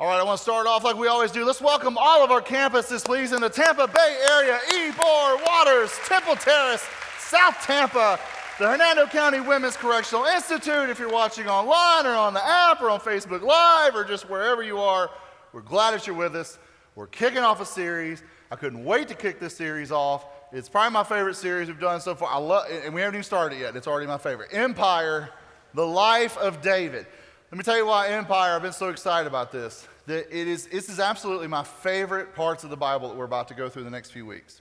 All right, I want to start off like we always do. Let's welcome all of our campuses, please, in the Tampa Bay area, Ybor, Waters, Temple Terrace, South Tampa, the Hernando County Women's Correctional Institute. If you're watching online or on the app or on Facebook Live or just wherever you are, we're glad that you're with us. We're kicking off a series. I couldn't wait to kick this series off. It's probably my favorite series we've done so far. I love it, and we haven't even started yet. It's already my favorite. Empire, the life of David. Let me tell you why Empire, I've been so excited about this. This is absolutely my favorite parts of the Bible that we're about to go through the next few weeks.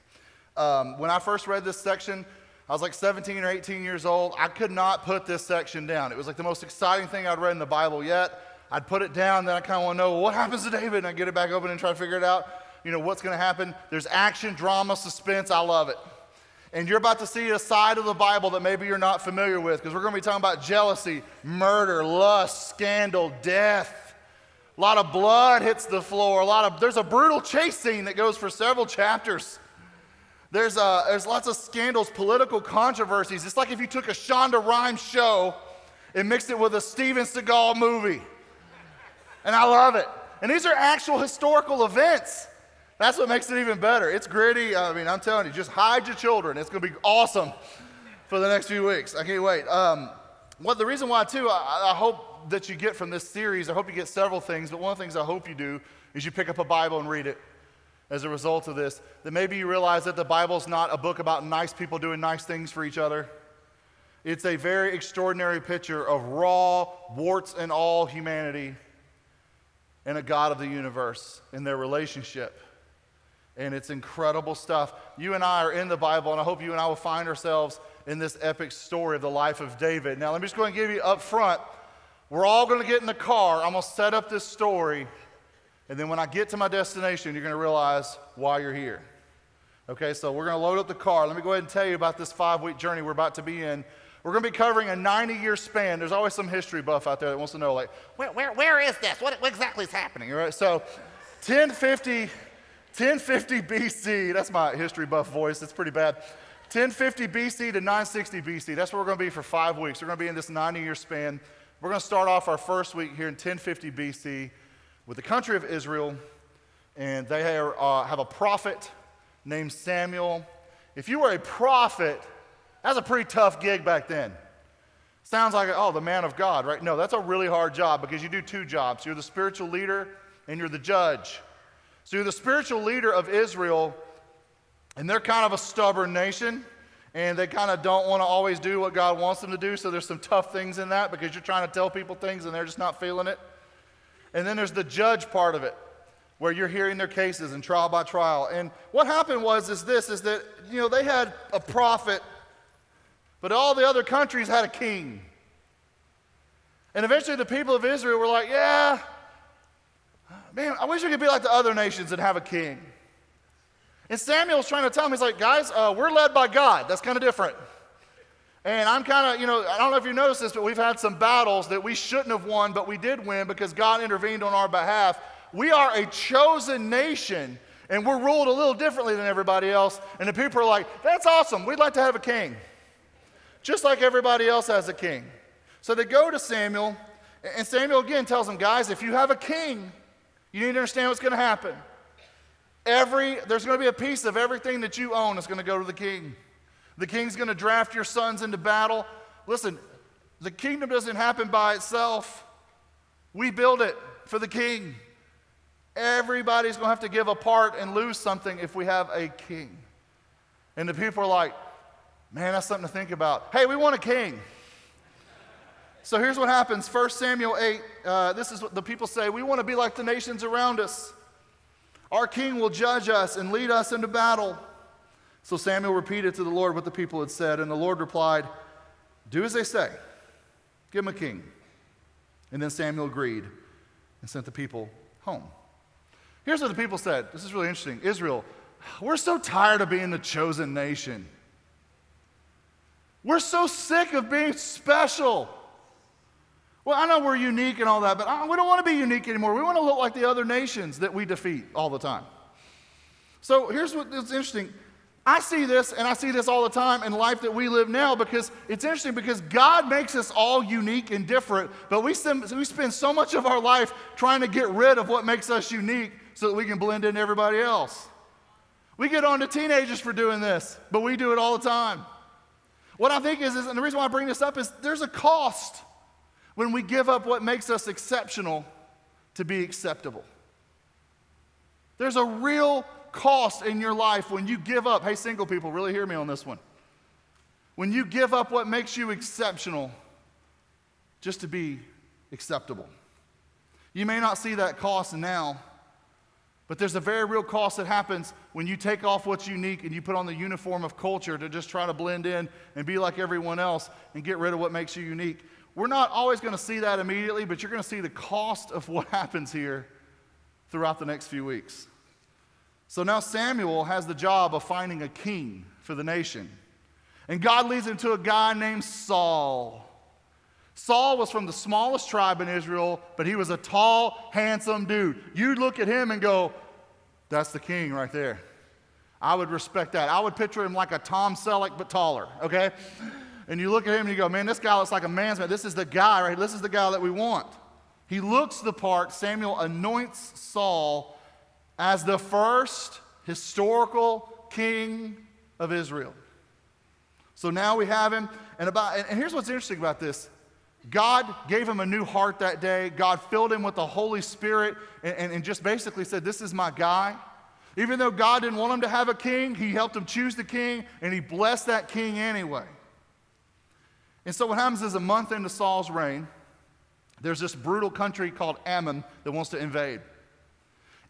When I first read this section, I was like 17 or 18 years old. I could not put this section down. It was like the most exciting thing I'd read in the Bible yet. I'd put it down, then I kind of want to know, well, what happens to David? And I get it back open and try to figure it out. You know, what's going to happen? There's action, drama, suspense. I love it. And you're about to see a side of the Bible that maybe you're not familiar with, because we're going to be talking about jealousy, murder, lust, scandal, death. A lot of blood hits the floor. There's a brutal chase scene that goes for several chapters. There's lots of scandals, political controversies. It's like if you took a Shonda Rhimes show and mixed it with a Steven Seagal movie. And I love it. And these are actual historical events. That's what makes it even better. It's gritty. I mean, I'm telling you, just hide your children. It's going to be awesome for the next few weeks. I can't wait. The reason why, too, I hope that you get from this series, I hope you get several things, but one of the things I hope you do is you pick up a Bible and read it as a result of this, that maybe you realize that the Bible's not a book about nice people doing nice things for each other. It's a very extraordinary picture of raw, warts and all humanity and a God of the universe in their relationship. And it's incredible stuff. You and I are in the Bible, and I hope you and I will find ourselves in this epic story of the life of David. Now, let me just go and give you up front, we're all going to get in the car. I'm going to set up this story, and then when I get to my destination, you're going to realize why you're here. Okay, so we're going to load up the car. Let me go ahead and tell you about this 5-week journey we're about to be in. We're going to be covering a 90-year span. There's always some history buff out there that wants to know, like, where is this? What exactly is happening? All right, so 1050 BC, that's my history buff voice, it's pretty bad. 1050 BC to 960 BC, that's where we're going to be for 5 weeks. We're going to be in this 90-year span. We're going to start off our first week here in 1050 BC with the country of Israel, and they have a prophet named Samuel. If you were a prophet, that's a pretty tough gig back then. Sounds like, the man of God, right? No, that's a really hard job because you do two jobs. You're the spiritual leader and you're the judge. So you're the spiritual leader of Israel, and they're kind of a stubborn nation, and they kind of don't want to always do what God wants them to do, so there's some tough things in that because you're trying to tell people things and they're just not feeling it. And then there's the judge part of it, where you're hearing their cases and trial by trial. And what happened is that, they had a prophet, but all the other countries had a king. And eventually the people of Israel were like, yeah, man, I wish we could be like the other nations and have a king. And Samuel's trying to tell them, he's like, guys, we're led by God. That's kind of different. And I'm kind of, I don't know if you noticed this, but we've had some battles that we shouldn't have won, but we did win because God intervened on our behalf. We are a chosen nation, and we're ruled a little differently than everybody else. And the people are like, that's awesome. We'd like to have a king. Just like everybody else has a king. So they go to Samuel, and Samuel again tells them, guys, if you have a king, you need to understand what's going to happen. There's going to be a piece of everything that you own that's going to go to the king. The king's going to draft your sons into battle. Listen, the kingdom doesn't happen by itself. We build it for the king. Everybody's going to have to give a part and lose something if we have a king. And the people are like, man, that's something to think about. Hey, we want a king. So here's what happens. 1 Samuel 8, this is what the people say. We want to be like the nations around us. Our king will judge us and lead us into battle. So Samuel repeated to the Lord what the people had said, and the Lord replied, do as they say. Give them a king. And then Samuel agreed and sent the people home. Here's what the people said. This is really interesting. Israel, we're so tired of being the chosen nation. We're so sick of being special. Well, I know we're unique and all that, but we don't want to be unique anymore. We want to look like the other nations that we defeat all the time. So here's what's interesting. I see this, and I see this all the time in life that we live now, because it's interesting, because God makes us all unique and different, but we spend so much of our life trying to get rid of what makes us unique so that we can blend in everybody else. We get on to teenagers for doing this, but we do it all the time. What I think is, and the reason why I bring this up is there's a cost when we give up what makes us exceptional to be acceptable. There's a real cost in your life when you give up. Hey, single people, really hear me on this one. When you give up what makes you exceptional just to be acceptable. You may not see that cost now, but there's a very real cost that happens when you take off what's unique and you put on the uniform of culture to just try to blend in and be like everyone else and get rid of what makes you unique. We're not always going to see that immediately, but you're going to see the cost of what happens here throughout the next few weeks. So now Samuel has the job of finding a king for the nation. And God leads him to a guy named Saul. Saul was from the smallest tribe in Israel, but he was a tall, handsome dude. You'd look at him and go, that's the king right there. I would respect that. I would picture him like a Tom Selleck, but taller, okay? And you look at him and you go, man, this guy looks like a man's man. This is the guy, right? This is the guy that we want. He looks the part. Samuel anoints Saul as the first historical king of Israel. So now we have him, and here's what's interesting about this. God gave him a new heart that day. God filled him with the Holy Spirit and just basically said, this is my guy. Even though God didn't want him to have a king, he helped him choose the king, and he blessed that king anyway. And so what happens is, a month into Saul's reign, there's this brutal country called Ammon that wants to invade.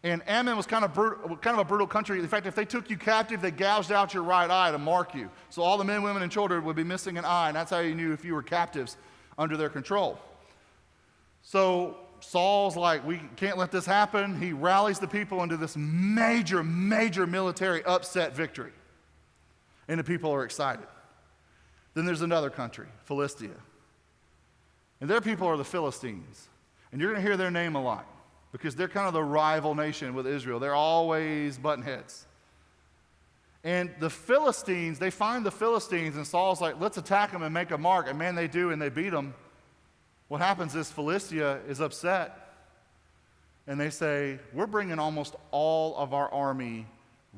And Ammon was kind of a brutal country. In fact, if they took you captive, they gouged out your right eye to mark you. So all the men, women, and children would be missing an eye, and that's how you knew if you were captives under their control. So Saul's like, we can't let this happen. He rallies the people into this major, major military upset victory. And the people are excited. Then there's another country, Philistia. And their people are the Philistines. And you're going to hear their name a lot, because they're kind of the rival nation with Israel. They're always button heads. And the Philistines, they find the Philistines, and Saul's like, let's attack them and make a mark. And man, they do, and they beat them. What happens is Philistia is upset, and they say, we're bringing almost all of our army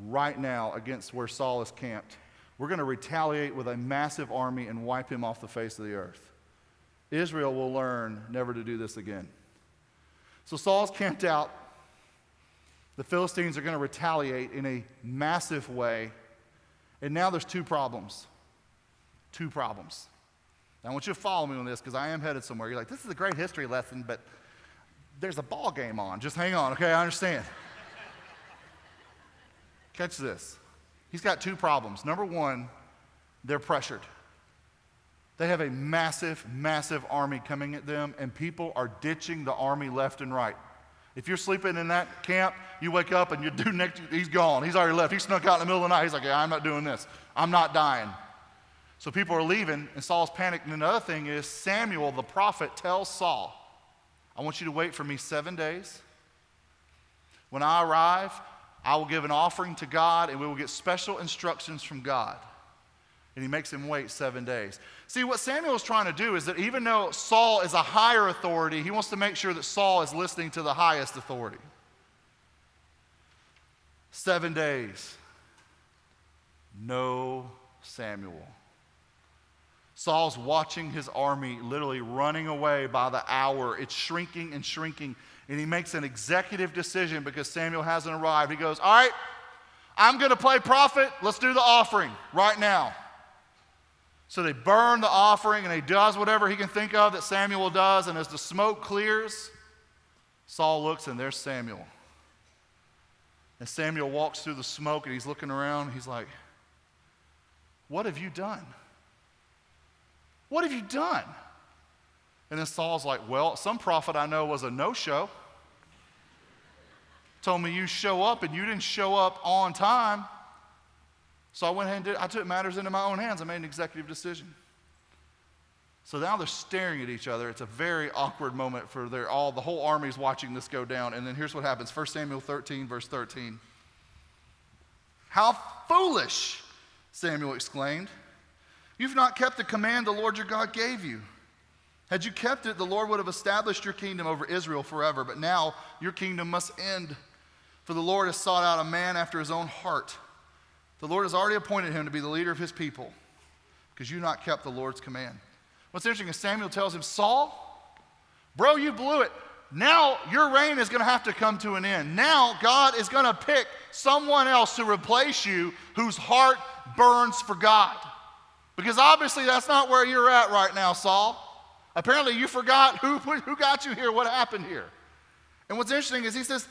right now against where Saul is camped. We're going to retaliate with a massive army and wipe him off the face of the earth. Israel will learn never to do this again. So Saul's camped out. The Philistines are going to retaliate in a massive way. And now there's two problems. Two problems. Now I want you to follow me on this, because I am headed somewhere. You're like, this is a great history lesson, but there's a ball game on. Just hang on, okay? I understand. Catch this. He's got two problems. Number one, they're pressured. They have a massive, massive army coming at them, and people are ditching the army left and right. If you're sleeping in that camp, you wake up and your dude next to you, he's gone. He's already left. He snuck out in the middle of the night. He's like, yeah, I'm not doing this. I'm not dying. So people are leaving, and Saul's panicked. And another thing is, Samuel, the prophet, tells Saul, I want you to wait for me 7 days. When I arrive, I will give an offering to God, and we will get special instructions from God. And he makes him wait 7 days. See, what Samuel is trying to do is that even though Saul is a higher authority, he wants to make sure that Saul is listening to the highest authority. 7 days. No Samuel. Saul's watching his army literally running away by the hour. It's shrinking and shrinking. And he makes an executive decision because Samuel hasn't arrived. He goes, all right, I'm going to play prophet. Let's do the offering right now. So they burn the offering, and he does whatever he can think of that Samuel does. And as the smoke clears, Saul looks, and there's Samuel. And Samuel walks through the smoke, and he's looking around. He's like, what have you done? What have you done? And then Saul's like, well, some prophet I know was a no-show. Told me you show up, and you didn't show up on time. So I went ahead and I took matters into my own hands. I made an executive decision. So now they're staring at each other. It's a very awkward moment for the whole army's watching this go down. And then here's what happens. 1 Samuel 13, verse 13. How foolish Samuel exclaimed. You've not kept the command the Lord your God gave you. Had you kept it, the Lord would have established your kingdom over Israel forever, but now your kingdom must end, for the Lord has sought out a man after his own heart. The Lord has already appointed him to be the leader of his people, because you've not kept the Lord's command. What's interesting is Samuel tells him, Saul, bro, you blew it. Now your reign is going to have to come to an end. Now God is going to pick someone else to replace you whose heart burns for God. Because obviously that's not where you're at right now, Saul. Apparently you forgot who got you here, what happened here. And what's interesting is he says,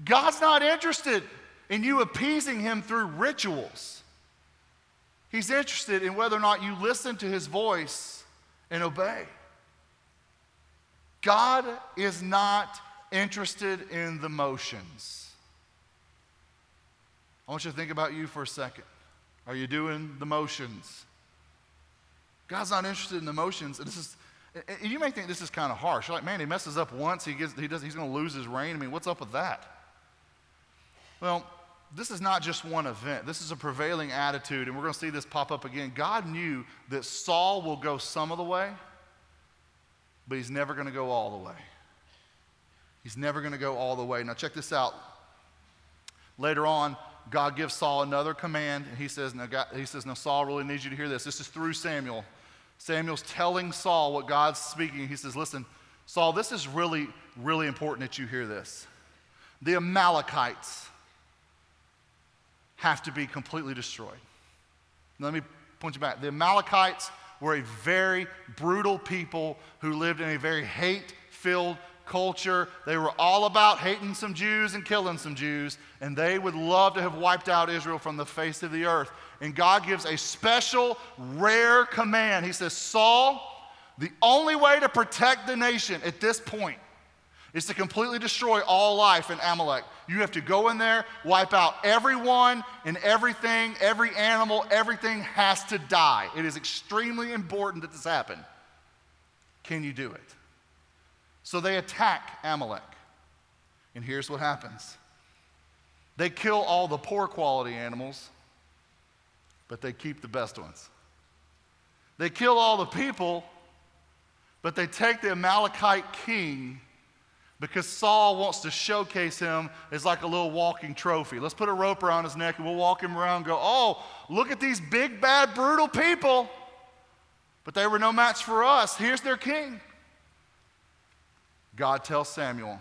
God's not interested in you appeasing him through rituals. He's interested in whether or not you listen to his voice and obey. God is not interested in the motions. I want you to think about you for a second. Are you doing the motions? God's not interested in the motions. And you may think this is kind of harsh. You're like, man, he messes up once, he's going to lose his reign. I mean, what's up with that? Well, this is not just one event. This is a prevailing attitude, and we're going to see this pop up again. God knew that Saul will go some of the way, but he's never going to go all the way. He's never going to go all the way. Now check this out. Later on, God gives Saul another command, and he says, "No, Saul really needs you to hear this." This is through Samuel. Samuel's telling Saul what God's speaking. He says, listen, Saul, this is really, really important that you hear this. The Amalekites have to be completely destroyed. Let me point you back. The Amalekites were a very brutal people who lived in a very hate-filled culture. They were all about hating some Jews and killing some Jews, and they would love to have wiped out Israel from the face of the earth. And God gives a special, rare command. He says, Saul, the only way to protect the nation at this point is to completely destroy all life in Amalek. You have to go in there, wipe out everyone and everything, every animal, everything has to die. It is extremely important that this happen. Can you do it? So they attack Amalek. And here's what happens. They kill all the poor quality animals, but they keep the best ones. They kill all the people, but they take the Amalekite king because Saul wants to showcase him as like a little walking trophy. Let's put a rope around his neck and we'll walk him around and go, oh, look at these big, bad, brutal people. But they were no match for us. Here's their king. God tells Samuel,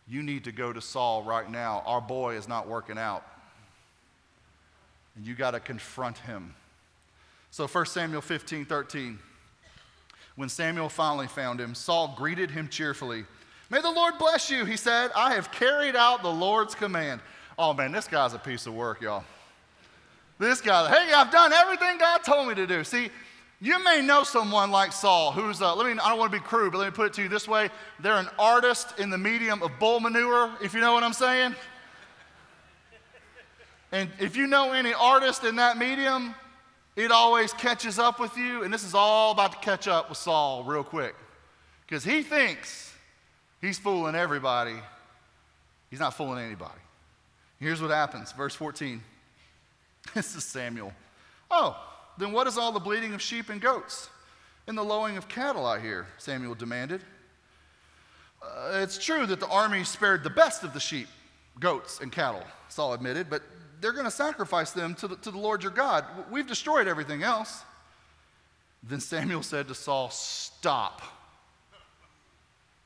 you need to go to Saul right now. Our boy is not working out. And you got to confront him. So 1 Samuel 15:13. When Samuel finally found him, Saul greeted him cheerfully. May the Lord bless you, he said. I have carried out the Lord's command. Oh man, this guy's a piece of work, y'all. This guy, hey, I've done everything God told me to do. See, you may know someone like Saul who's, I don't want to be crude, but let me put it to you this way. They're an artist in the medium of bull manure, if you know what I'm saying. And if you know any artist in that medium, it always catches up with you. And this is all about to catch up with Saul real quick. Because he thinks he's fooling everybody. He's not fooling anybody. Here's what happens. Verse 14. This is Samuel. Oh, then what is all the bleating of sheep and goats and the lowing of cattle I hear? Samuel demanded. It's true that the army spared the best of the sheep, goats, and cattle, Saul admitted, but they're going to sacrifice them to the Lord your God. We've destroyed everything else. Then Samuel said to Saul, stop.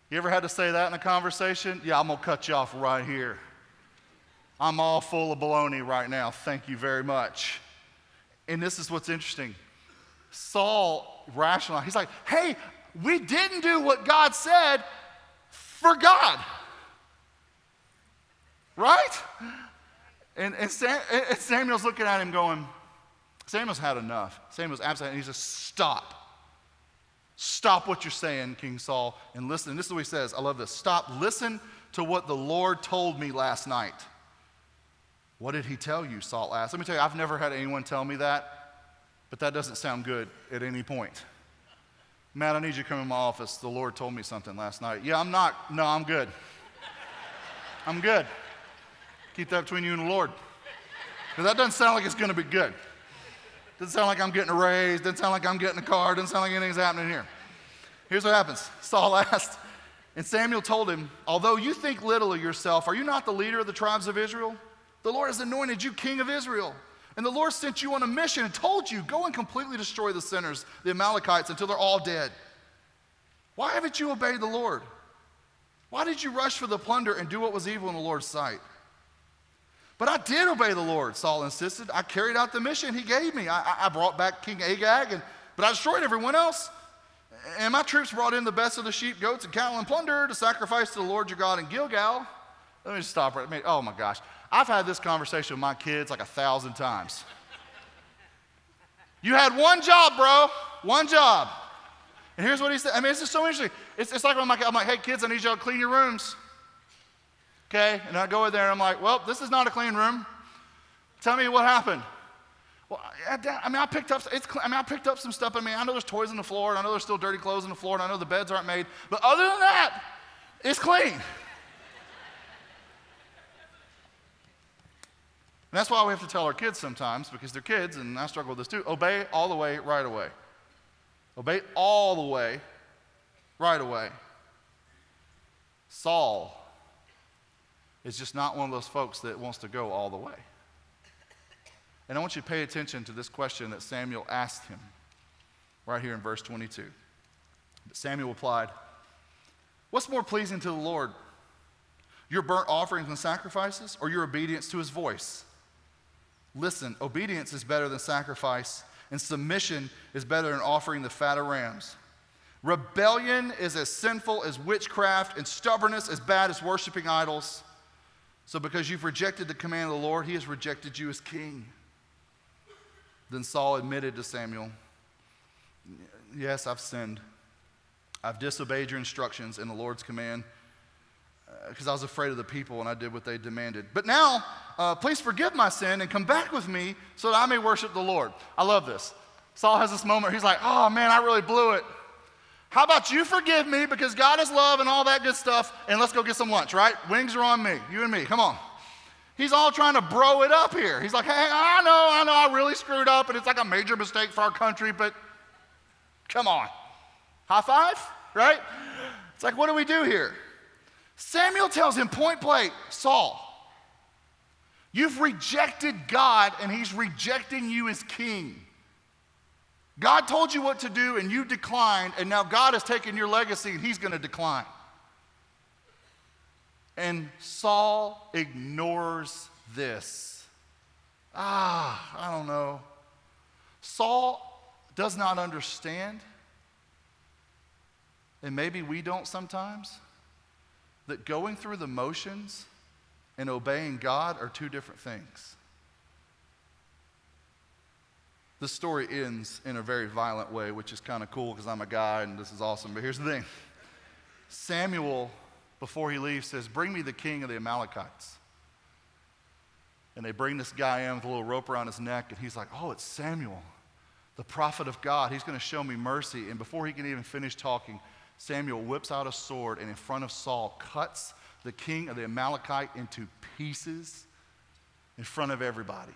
You ever had to say that in a conversation? Yeah, I'm going to cut you off right here. I'm all full of baloney right now. Thank you very much. And this is what's interesting. Saul rationalized. He's like, hey, we didn't do what God said for God. Right? And Samuel's looking at him going, Samuel's had enough. Samuel's absolutely, and he says, stop. Stop what you're saying, King Saul, and listen. And this is what he says. I love this. Stop. Listen to what the Lord told me last night. What did he tell you? Saul asked. Let me tell you, I've never had anyone tell me that, but that doesn't sound good at any point. Matt, I need you to come in my office. The Lord told me something last night. Yeah, I'm not. No, I'm good. I'm good. Keep that between you and the Lord. Because that doesn't sound like it's going to be good. Doesn't sound like I'm getting a raise. Doesn't sound like I'm getting a car. Doesn't sound like anything's happening here. Here's what happens. Saul asked, and Samuel told him, although you think little of yourself, are you not the leader of the tribes of Israel? The Lord has anointed you king of Israel. And the Lord sent you on a mission and told you, go and completely destroy the sinners, the Amalekites, until they're all dead. Why haven't you obeyed the Lord? Why did you rush for the plunder and do what was evil in the Lord's sight? But I did obey the Lord, Saul insisted. I carried out the mission he gave me. I brought back King Agag, but I destroyed everyone else. And my troops brought in the best of the sheep, goats, and cattle and plunder to sacrifice to the Lord your God in Gilgal. Let me just stop right there. Oh my gosh. I've had this conversation with my kids like 1,000 times. You had one job, bro. One job. And here's what he said. I mean, it's just so interesting. It's like when I'm like, hey, kids, I need y'all to clean your rooms. Okay? And I go in there and I'm like, well, this is not a clean room. Tell me what happened. Well, I picked up some stuff. I know there's toys on the floor, and I know there's still dirty clothes on the floor, and I know the beds aren't made. But other than that, it's clean. And that's why we have to tell our kids sometimes, because they're kids, and I struggle with this too, obey all the way, right away. Obey all the way, right away. Saul is just not one of those folks that wants to go all the way. And I want you to pay attention to this question that Samuel asked him right here in verse 22. Samuel replied, what's more pleasing to the Lord, your burnt offerings and sacrifices, or your obedience to his voice? Listen, obedience is better than sacrifice, and submission is better than offering the fat of rams. Rebellion is as sinful as witchcraft, and stubbornness as bad as worshiping idols. So because you've rejected the command of the Lord, he has rejected you as king. Then Saul admitted to Samuel, yes, I've sinned. I've disobeyed your instructions and the Lord's command because I was afraid of the people and I did what they demanded. But now, please forgive my sin and come back with me so that I may worship the Lord. I love this. Saul has this moment. He's like, oh man, I really blew it. How about you forgive me because God is love and all that good stuff, and let's go get some lunch, right? Wings are on me, you and me, come on. He's all trying to bro it up here. He's like, hey, I know, I really screwed up, and it's like a major mistake for our country, but come on. High five, right? It's like, what do we do here? Samuel tells him point blank, Saul, you've rejected God, and he's rejecting you as king. God told you what to do, and you declined, and now God has taken your legacy, and he's going to decline. And Saul ignores this. I don't know. Saul does not understand, and maybe we don't sometimes, that going through the motions and obeying God are two different things. The story ends in a very violent way, which is kind of cool because I'm a guy and this is awesome. But here's the thing. Samuel, before he leaves, says, bring me the king of the Amalekites. And they bring this guy in with a little rope around his neck, and he's like, oh, it's Samuel, the prophet of God. He's going to show me mercy. And before he can even finish talking, Samuel whips out a sword and in front of Saul cuts the king of the Amalekite into pieces in front of everybody.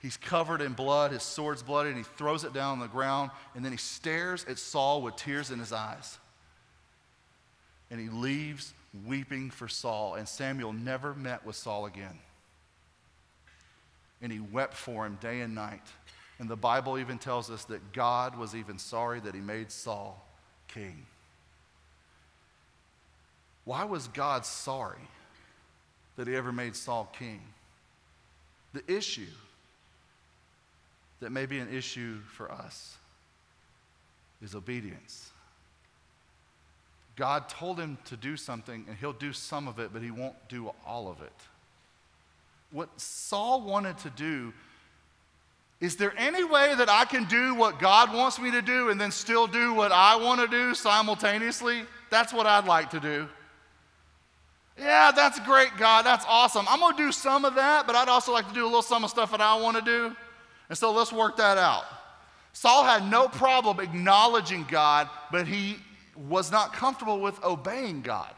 He's covered in blood, his sword's bloody, and he throws it down on the ground, and then he stares at Saul with tears in his eyes. And he leaves weeping for Saul, and Samuel never met with Saul again. And he wept for him day and night. And the Bible even tells us that God was even sorry that he made Saul king. Why was God sorry that he ever made Saul king? The issue that may be an issue for us is obedience. God told him to do something, and he'll do some of it, but he won't do all of it. What Saul wanted to do, is there any way that I can do what God wants me to do and then still do what I want to do simultaneously? That's what I'd like to do. Yeah, that's great, God. That's awesome. I'm going to do some of that, but I'd also like to do a little some of stuff that I want to do. And so let's work that out. Saul had no problem acknowledging God, but he was not comfortable with obeying God.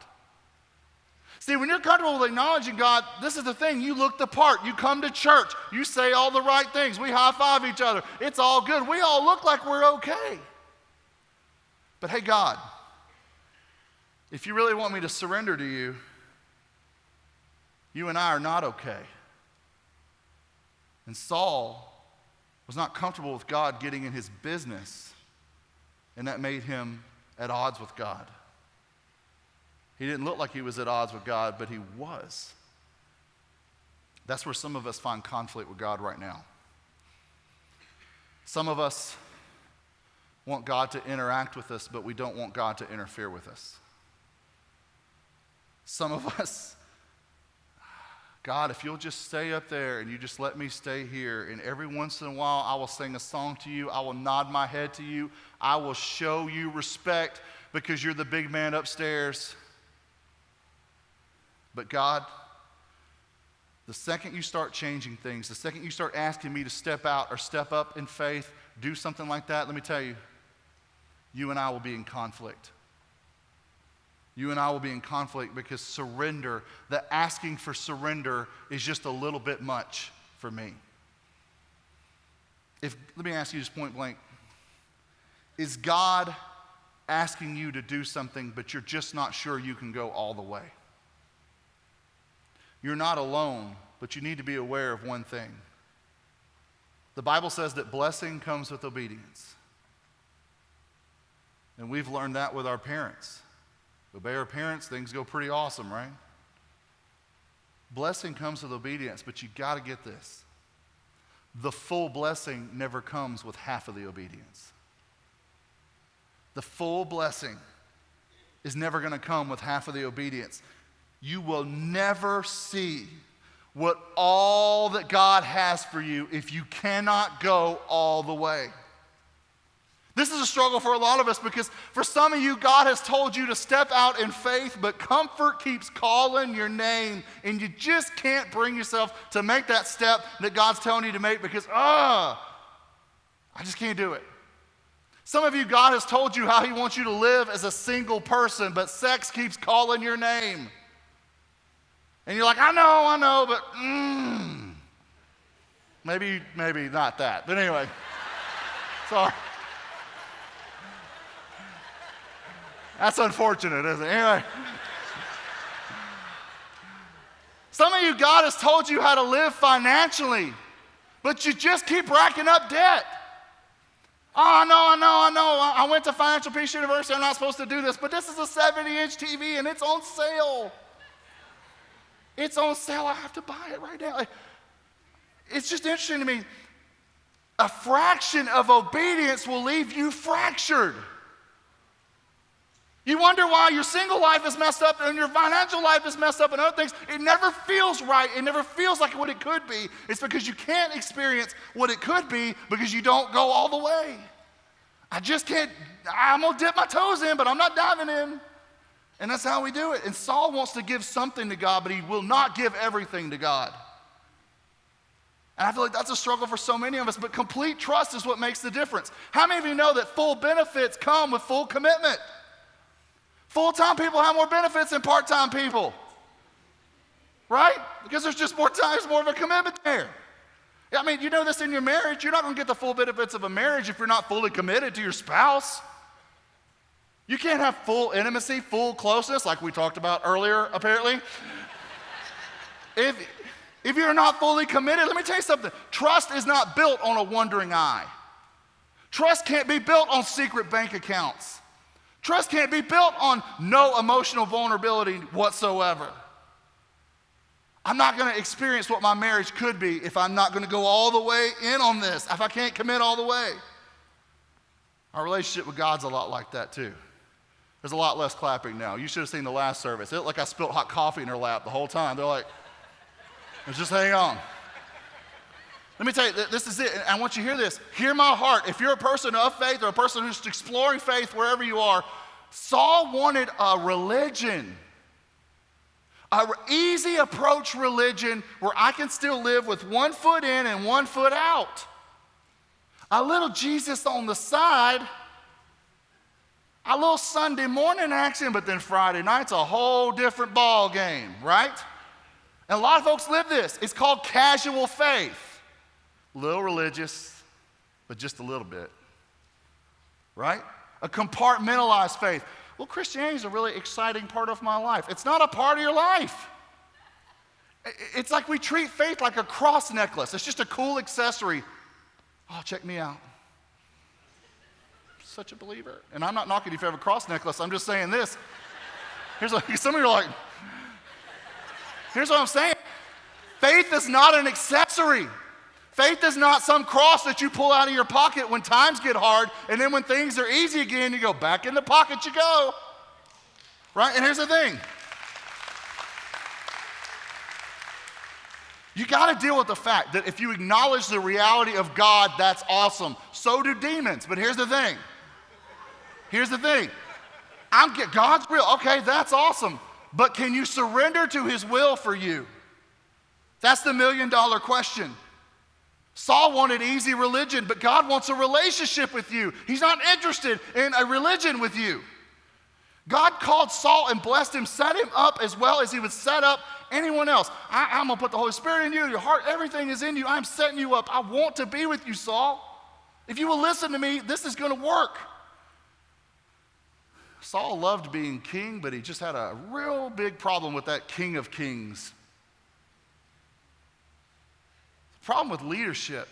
See, when you're comfortable with acknowledging God, this is the thing. You look the part. You come to church. You say all the right things. We high-five each other. It's all good. We all look like we're okay. But hey, God, if you really want me to surrender to you, you and I are not okay. And Saul was not comfortable with God getting in his business, and that made him at odds with God. He didn't look like he was at odds with God, but he was. That's where some of us find conflict with God right now. Some of us want God to interact with us, but we don't want God to interfere with us. Some of us, God, if you'll just stay up there and you just let me stay here, and every once in a while I will sing a song to you, I will nod my head to you, I will show you respect because you're the big man upstairs. But God, the second you start changing things, the second you start asking me to step out or step up in faith, do something like that, let me tell you, you and I will be in conflict. You and I will be in conflict because surrender, the asking for surrender is just a little bit much for me. Let me ask you just point blank. Is God asking you to do something, but you're just not sure you can go all the way? You're not alone, but you need to be aware of one thing. The Bible says that blessing comes with obedience. And we've learned that with our parents. Obey our parents, things go pretty awesome, right? Blessing comes with obedience, but you got to get this. The full blessing never comes with half of the obedience. The full blessing is never going to come with half of the obedience. You will never see what all that God has for you if you cannot go all the way. This is a struggle for a lot of us because for some of you, God has told you to step out in faith, but comfort keeps calling your name, and you just can't bring yourself to make that step that God's telling you to make because, I just can't do it. Some of you, God has told you how he wants you to live as a single person, but sex keeps calling your name. And you're like, I know, but maybe not that. But anyway, sorry. That's unfortunate, isn't it? Anyway. Some of you, God has told you how to live financially, but you just keep racking up debt. Oh, I know. I went to Financial Peace University. I'm not supposed to do this, but this is a 70-inch TV, and it's on sale. It's on sale. I have to buy it right now. It's just interesting to me. A fraction of obedience will leave you fractured. You wonder why your single life is messed up and your financial life is messed up and other things. It never feels right. It never feels like what it could be. It's because you can't experience what it could be because you don't go all the way. I just can't. I'm going to dip my toes in, but I'm not diving in. And that's how we do it. And Saul wants to give something to God, but he will not give everything to God. And I feel like that's a struggle for so many of us, but complete trust is what makes the difference. How many of you know that full benefits come with full commitment? Full-time people have more benefits than part-time people, right? Because there's just more time, there's more of a commitment there. I mean, you know this in your marriage. You're not going to get the full benefits of a marriage if you're not fully committed to your spouse. You can't have full intimacy, full closeness, like we talked about earlier, apparently. If you're not fully committed, let me tell you something. Trust is not built on a wandering eye. Trust can't be built on secret bank accounts. Trust can't be built on no emotional vulnerability whatsoever. I'm not going to experience what my marriage could be if I'm not going to go all the way in on this, if I can't commit all the way. Our relationship with God's a lot like that too. There's a lot less clapping now. You should have seen the last service. It looked like I spilled hot coffee in her lap the whole time. They're like, just hang on. Let me tell you, this is it. I want you to hear this. Hear my heart. If you're a person of faith or a person who's exploring faith wherever you are, Saul wanted a religion, an easy approach religion where I can still live with one foot in and one foot out. A little Jesus on the side. a little Sunday morning action, but then Friday night's a whole different ball game, right? And a lot of folks live this. It's called casual faith. A little religious, but just a little bit, right? A compartmentalized faith. Well, Christianity is a really exciting part of my life. It's not a part of your life. It's like we treat faith like a cross necklace. It's just a cool accessory. Oh, check me out. Such a believer. And I'm not knocking if you have a cross necklace. I'm just saying this. Some of you are like, here's what I'm saying. Faith is not an accessory. Faith is not some cross that you pull out of your pocket when times get hard, and then when things are easy again, you go back in the pocket you go. Right? And here's the thing. You got to deal with the fact that if you acknowledge the reality of God, that's awesome. So do demons. But here's the thing. God's real. Okay, that's awesome. But can you surrender to his will for you? That's the $1 million question. Saul wanted easy religion, but God wants a relationship with you. He's not interested in a religion with you. God called Saul and blessed him, set him up as well as he would set up anyone else. I'm going to put the Holy Spirit in you, your heart, everything is in you. I'm setting you up. I want to be with you, Saul. If you will listen to me, this is going to work. Saul loved being king, but he just had a real big problem with that King of Kings. The problem with leadership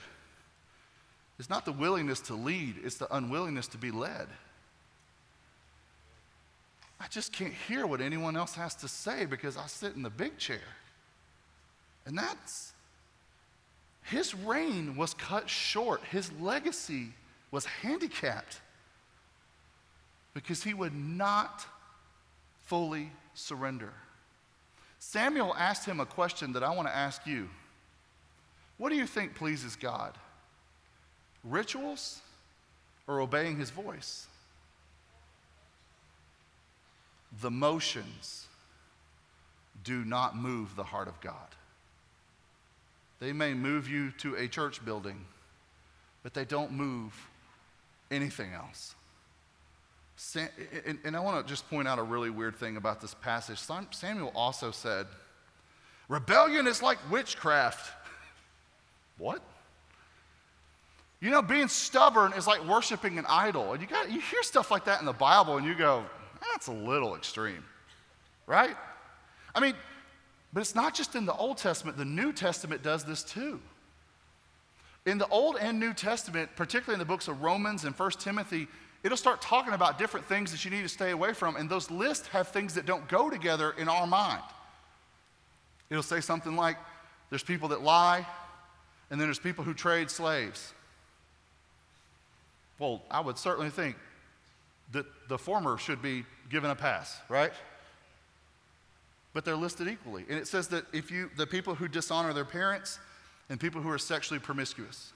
is not the willingness to lead, it's the unwillingness to be led. I just can't hear what anyone else has to say because I sit in the big chair. And his reign was cut short. His legacy was handicapped because he would not fully surrender. Samuel asked him a question that I want to ask you. What do you think pleases God? Rituals or obeying his voice? The motions do not move the heart of God. They may move you to a church building, but they don't move anything else. And I want to just point out a really weird thing about this passage. Samuel also said, rebellion is like witchcraft. What? You know, being stubborn is like worshiping an idol. And you hear stuff like that in the Bible and you go, that's a little extreme, right? I mean, but it's not just in the Old Testament. The New Testament does this too. In the Old and New Testament, particularly in the books of Romans and 1 Timothy, it'll start talking about different things that you need to stay away from, and those lists have things that don't go together in our mind. It'll say something like, there's people that lie, and then there's people who trade slaves. Well, I would certainly think that the former should be given a pass, right? But they're listed equally. And it says that the people who dishonor their parents and people who are sexually promiscuous,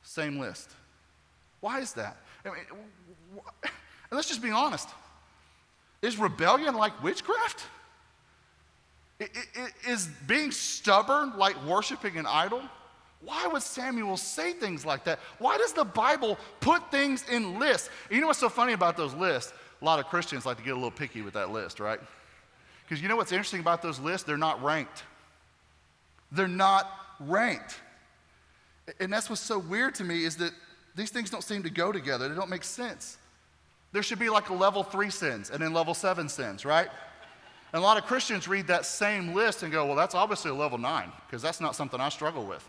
same list. Why is that? I mean, and let's just be honest. Is rebellion like witchcraft? Is being stubborn like worshiping an idol? Why would Samuel say things like that? Why does the Bible put things in lists? And you know what's so funny about those lists? A lot of Christians like to get a little picky with that list, right? Because you know what's interesting about those lists? They're not ranked. They're not ranked. And that's what's so weird to me is that these things don't seem to go together. They don't make sense. There should be like a level 3 sins and then level 7 sins, right? And a lot of Christians read that same list and go, well, that's obviously a level 9 because that's not something I struggle with.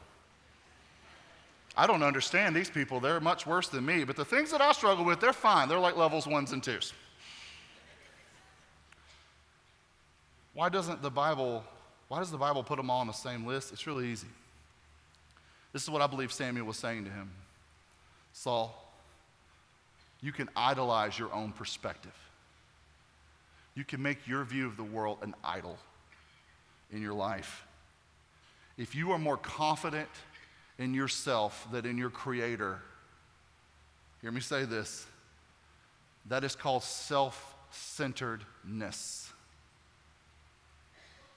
I don't understand these people. They're much worse than me. But the things that I struggle with, they're fine. They're like levels 1s and 2s. Why does the Bible put them all on the same list? It's really easy. This is what I believe Samuel was saying to him. Saul, you can idolize your own perspective. You can make your view of the world an idol in your life. If you are more confident in yourself than in your Creator, hear me say this, that is called self-centeredness.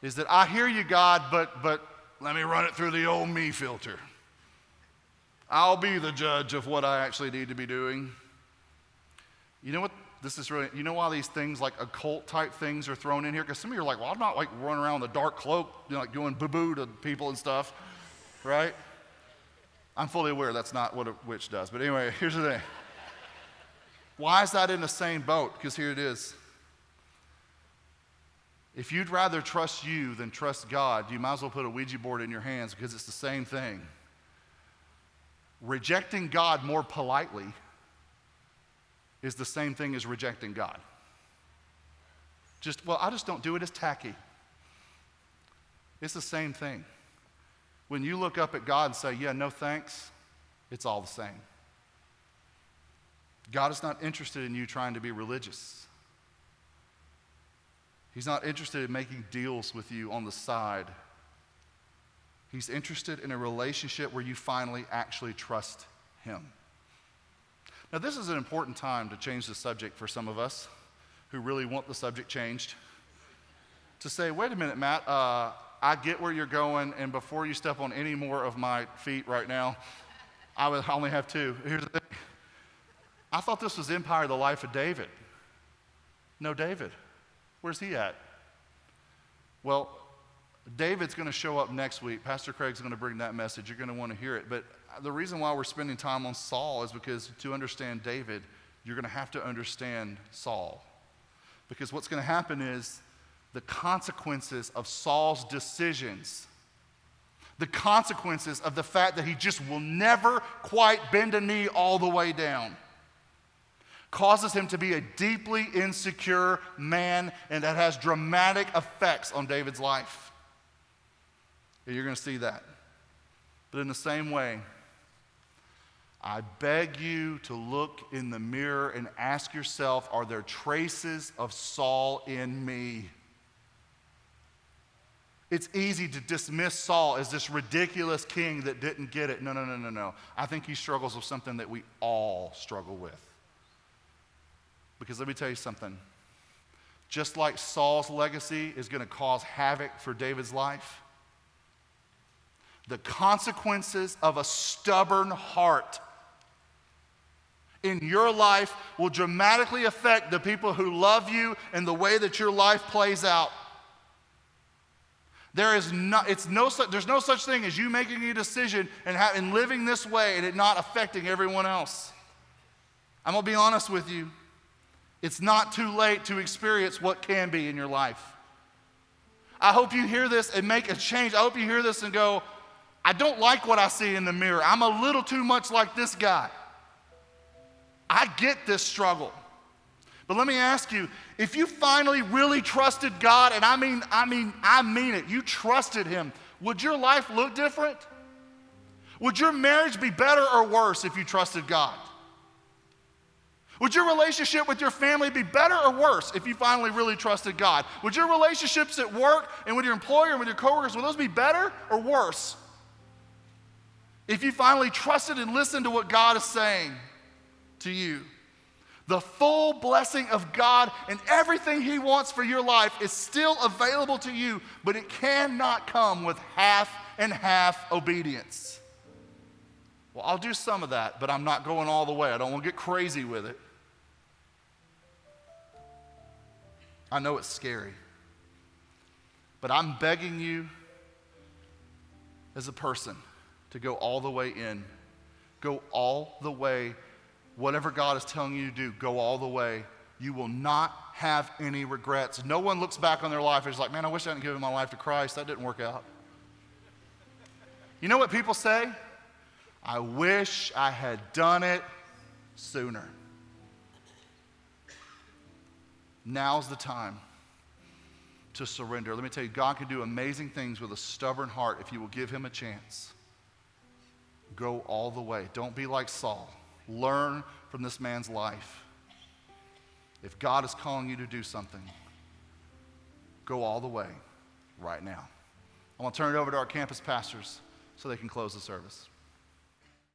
Is that I hear you, God, but let me run it through the old me filter. I'll be the judge of what I actually need to be doing. You know what? This is really, you know why these things like occult type things are thrown in here? Because some of you are like, well, I'm not like running around with a dark cloak, like doing boo-boo to people and stuff, right? I'm fully aware that's not what a witch does. But anyway, here's the thing. Why is that in the same boat? Because here it is. If you'd rather trust you than trust God, you might as well put a Ouija board in your hands because it's the same thing. Rejecting God more politely is the same thing as rejecting God. I just don't do it as tacky. It's the same thing. When you look up at God and say, yeah, no thanks, it's all the same. God is not interested in you trying to be religious. He's not interested in making deals with you on the side. He's interested in a relationship where you finally actually trust him. Now, this is an important time to change the subject for some of us who really want the subject changed. To say, wait a minute, Matt, I get where you're going, and before you step on any more of my feet right now, I only have two. Here's the thing. I thought this was Empire, the life of David. No, David. Where's he at? Well, David's going to show up next week. Pastor Craig's going to bring that message. You're going to want to hear it. But the reason why we're spending time on Saul is because to understand David, you're going to have to understand Saul. Because what's going to happen is the consequences of Saul's decisions, the consequences of the fact that he just will never quite bend a knee all the way down, causes him to be a deeply insecure man, and that has dramatic effects on David's life. And you're going to see that. But in the same way, I beg you to look in the mirror and ask yourself, are there traces of Saul in me? It's easy to dismiss Saul as this ridiculous king that didn't get it. No. I think he struggles with something that we all struggle with. Because let me tell you something. Just like Saul's legacy is going to cause havoc for David's life, the consequences of a stubborn heart in your life will dramatically affect the people who love you and the way that your life plays out. There's no such thing as you making a decision and living this way and it not affecting everyone else. I'm going to be honest with you. It's not too late to experience what can be in your life. I hope you hear this and make a change. I hope you hear this and go, I don't like what I see in the mirror. I'm a little too much like this guy. I get this struggle. But let me ask you, if you finally really trusted God, and I mean it, you trusted him, would your life look different? Would your marriage be better or worse if you trusted God? Would your relationship with your family be better or worse if you finally really trusted God? Would your relationships at work and with your employer and with your coworkers, would those be better or worse if you finally trusted and listened to what God is saying to you? The full blessing of God and everything he wants for your life is still available to you, but it cannot come with half and half obedience. Well, I'll do some of that, but I'm not going all the way. I don't want to get crazy with it. I know it's scary, but I'm begging you as a person to go all the way in. Go all the way. Whatever God is telling you to do, go all the way. You will not have any regrets. No one looks back on their life and is like, man, I wish I hadn't given my life to Christ. That didn't work out. You know what people say? I wish I had done it sooner. Now's the time to surrender. Let me tell you, God can do amazing things with a stubborn heart if you will give him a chance. Go all the way. Don't be like Saul. Learn from this man's life. If God is calling you to do something, go all the way right now. I want to turn it over to our campus pastors so they can close the service.